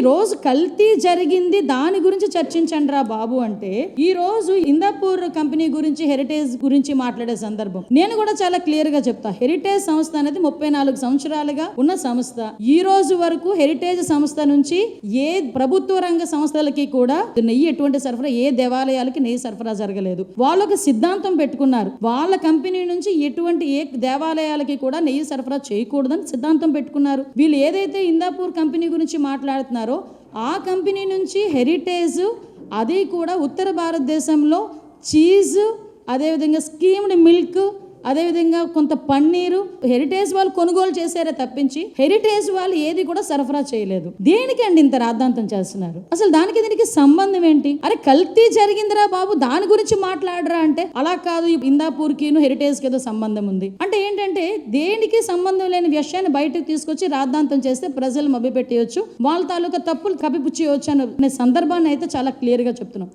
రోజు కల్తీ జరిగింది, దాని గురించి చర్చించండి రా బాబు అంటే, ఈ రోజు ఇందాపూర్ కంపెనీ గురించి, హెరిటేజ్ గురించి మాట్లాడే సందర్భం నేను కూడా చాలా క్లియర్ గా చెప్తా. హెరిటేజ్ సంస్థ అనేది 34 సంవత్సరాలుగా ఉన్న సంస్థ. ఈ రోజు వరకు హెరిటేజ్ సంస్థ నుంచి ఏ ప్రభుత్వ రంగ సంస్థలకి కూడా నెయ్యి ఎటువంటి సరఫరా, ఏ దేవాలయాలకి నెయ్యి సరఫరా జరగలేదు. వాళ్ళు ఒక సిద్ధాంతం పెట్టుకున్నారు, వాళ్ళ కంపెనీ నుంచి ఎటువంటి ఏ దేవాలయాలకి కూడా నెయ్యి సరఫరా చేయకూడదని సిద్ధాంతం పెట్టుకున్నారు. వీళ్ళు ఏదైతే ఇందాపూర్ కంపెనీ గురించి మాట్లాడుతున్నారో ఆ కంపెనీ నుంచి హెరిటేజ్, అది కూడా ఉత్తర భారతదేశంలో చీజ్, అదేవిధంగా స్కీమ్డ్ మిల్క్, అదేవిధంగా కొంత పన్నీరు హెరిటేజ్ వాళ్ళు కొనుగోలు చేశారే తప్పించి హెరిటేజ్ వాళ్ళు ఏది కూడా సరఫరా చేయలేదు. దేనికి అండి ఇంత రాద్ధాంతం చేస్తున్నారు? అసలు దానికి దీనికి సంబంధం ఏంటి? అరే కల్తీ జరిగిందిరా బాబు, దాని గురించి మాట్లాడరా అంటే, అలా కాదు, ఇందాపూర్ కి హెరిటేజ్ కి ఏదో సంబంధం ఉంది అంటే ఏంటంటే, దేనికి సంబంధం లేని విషయాన్ని బయటకు తీసుకొచ్చి రాద్ధాంతం చేస్తే ప్రజలు మభ్యపెట్టేయచ్చు, వాళ్ళ తాలూకా తప్పులు కప్పిపుచ్చేయచ్చు అనే సందర్భాన్ని అయితే చాలా క్లియర్ గా చెప్తున్నాం.